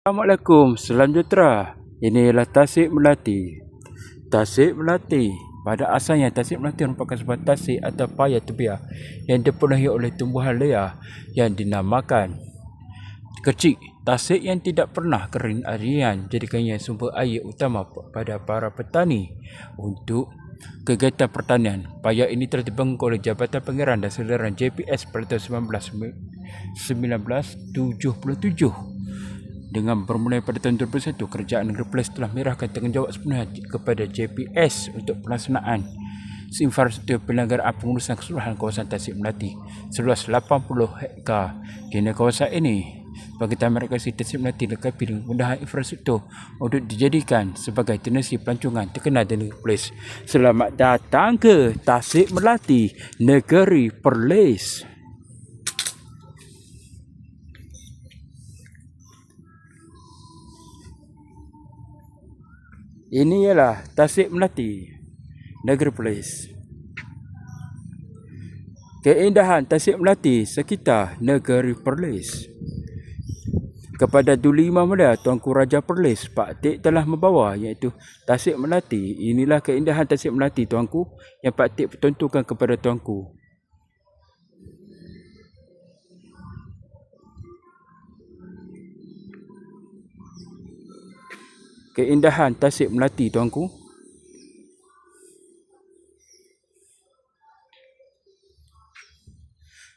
Assalamualaikum, salam sejahtera. Ini ialah Tasik Melati. Tasik Melati. Pada asalnya Tasik Melati merupakan sebuah tasik atau paya tebiah yang dipenuhi oleh tumbuhan liar yang dinamakan kecik. Tasik yang tidak pernah kering harian jadikannya sumber air utama pada para petani untuk kegiatan pertanian. Paya ini telah dibangun oleh Jabatan Pengeran dan Seliran JPS pada tahun 1977. Dengan bermula pada tahun 2001, Kerajaan Negeri Perlis telah menyerahkan tanggungjawab sepenuhnya kepada JPS untuk pelaksanaan infrastruktur penyelenggaraan pengurusan keseluruhan kawasan Tasik Melati seluas 80 hektar. Kini kawasan ini bagi Taman Rekreasi Tasik Melati dilengkapi dengan kemudahan infrastruktur untuk dijadikan sebagai destinasi pelancongan terkenal di Negeri Perlis. Selamat datang ke Tasik Melati, Negeri Perlis. Ini ialah Tasik Melati, Negeri Perlis. Keindahan Tasik Melati sekitar Negeri Perlis. Kepada Duli Imam Muda Tuanku Raja Perlis, Pak Tik telah membawa, iaitu Tasik Melati. Inilah keindahan Tasik Melati, Tuanku, yang Pak Tik pertontonkan kepada Tuanku. Keindahan Tasik Melati, Tuanku.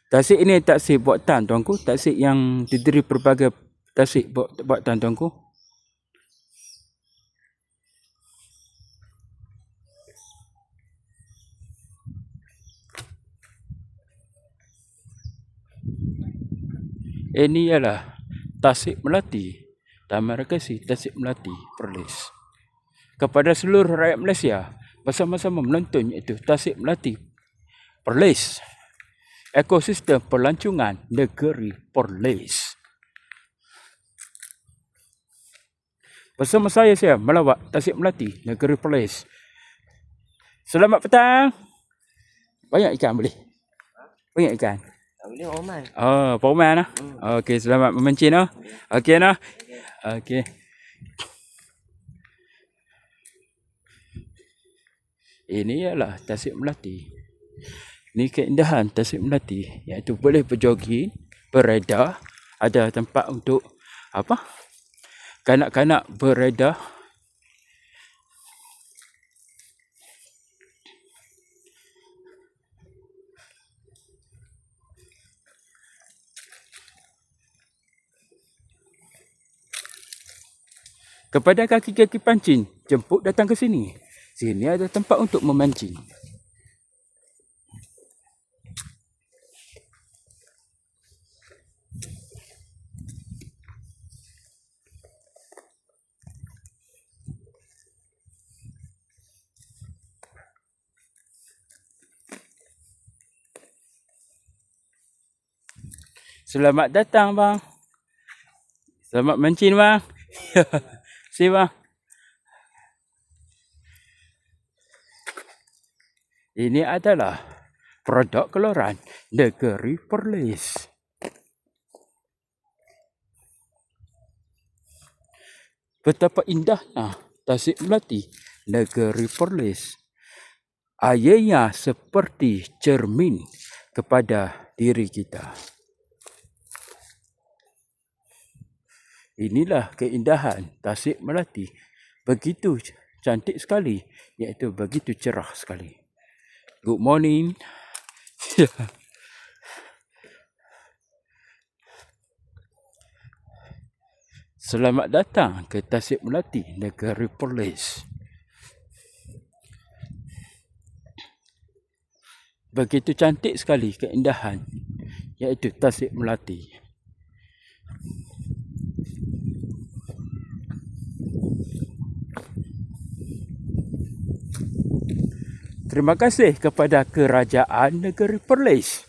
Tasik ini tasik buatan, Tuanku. Tasik yang terdiri berbagai tasik buatan, Tuanku. Ini ialah Tasik Melati, Taman Rekreasi Tasik Melati, Perlis. Kepada seluruh rakyat Malaysia, bersama-sama menonton iaitu Tasik Melati, Perlis. Ekosistem pelancongan Negeri Perlis. Bersama saya melawat Tasik Melati, Negeri Perlis. Selamat petang. Banyak ikan boleh? Banyak ikan? Tak boleh Oman. Oh, Pak Oman lah. Okey, selamat memancing lah. Okey nah. Okey. Ini ialah Tasik Melati. Ini keindahan Tasik Melati, iaitu boleh berjoging, beredar, ada tempat untuk kanak-kanak beredar. Kepada kaki-kaki pancing, jemput datang ke sini. Sini ada tempat untuk memancing. Selamat datang, bang. Selamat mancing, bang. Sini, bang. Ini adalah produk keluaran Negeri Perlis. Betapa indahnya Tasik Melati, Negeri Perlis. Airnya seperti cermin kepada diri kita. Inilah keindahan Tasik Melati. Begitu cantik sekali, iaitu begitu cerah sekali. Good morning. Selamat datang ke Tasik Melati, Negeri Perlis. Begitu cantik sekali keindahan, iaitu Tasik Melati. Terima kasih kepada Kerajaan Negeri Perlis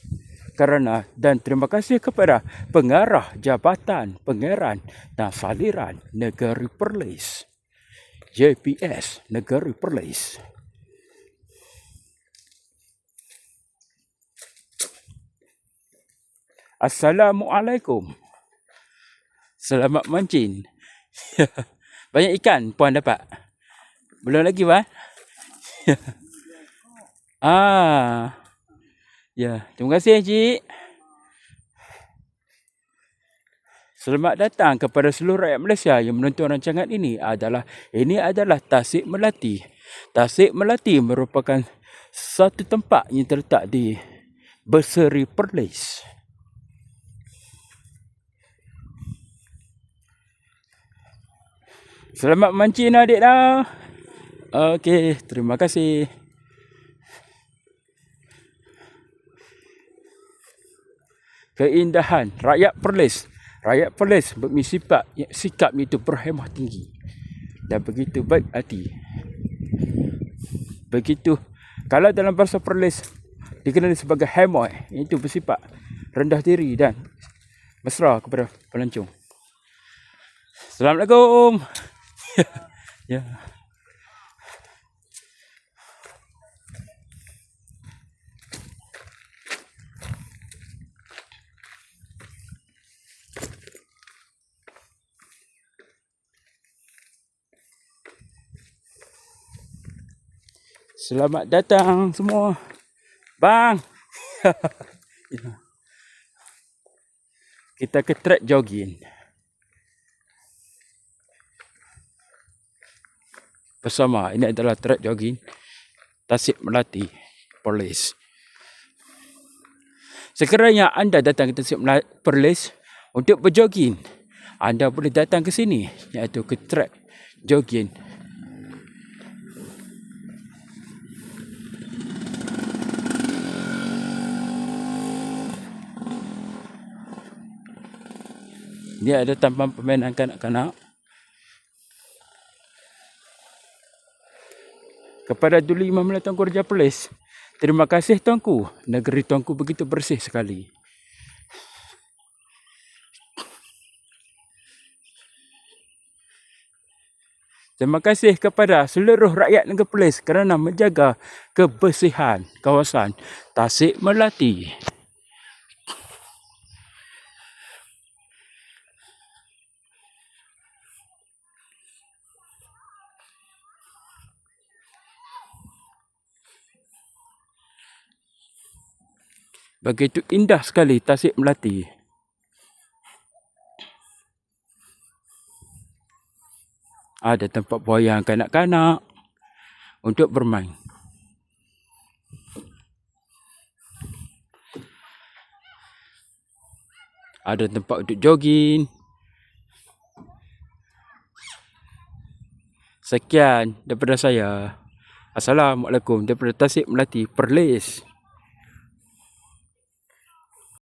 dan terima kasih kepada Pengarah Jabatan Pengeran dan Saliran Negeri Perlis, JPS Negeri Perlis. Assalamualaikum. Selamat mancing. Banyak ikan puan dapat? Belum lagi, Wan? Ya, terima kasih, Cik. Selamat datang kepada seluruh rakyat Malaysia yang menonton rancangan ini adalah Tasik Melati. Tasik Melati merupakan satu tempat yang terletak di Berseri Perlis. Selamat mancing adik dah. Okey, terima kasih. Keindahan rakyat Perlis. Rakyat Perlis sikap itu berhemah tinggi dan begitu baik hati. Begitu, kalau dalam bahasa Perlis dikenali sebagai hemah, itu bersifat rendah diri dan mesra kepada pelancong. Assalamualaikum. Ya. Selamat datang semua. Bang. Kita ke track jogging. Bersama, ini adalah track jogging Tasik Melati Perlis. Sekiranya anda datang ke Tasik Melati Perlis untuk berjogging, anda boleh datang ke sini, iaitu ke track jogging. Dia ada tampang permainan kanak-kanak. Kepada Duli Imam Tuanku Raja Perlis, terima kasih Tuanku. Negeri Tuanku begitu bersih sekali. Terima kasih kepada seluruh rakyat negeri Perlis kerana menjaga kebersihan kawasan Tasik Melati. Begitu indah sekali Tasik Melati. Ada tempat buaya kanak-kanak untuk bermain. Ada tempat untuk jogging. Sekian daripada saya. Assalamualaikum daripada Tasik Melati Perlis.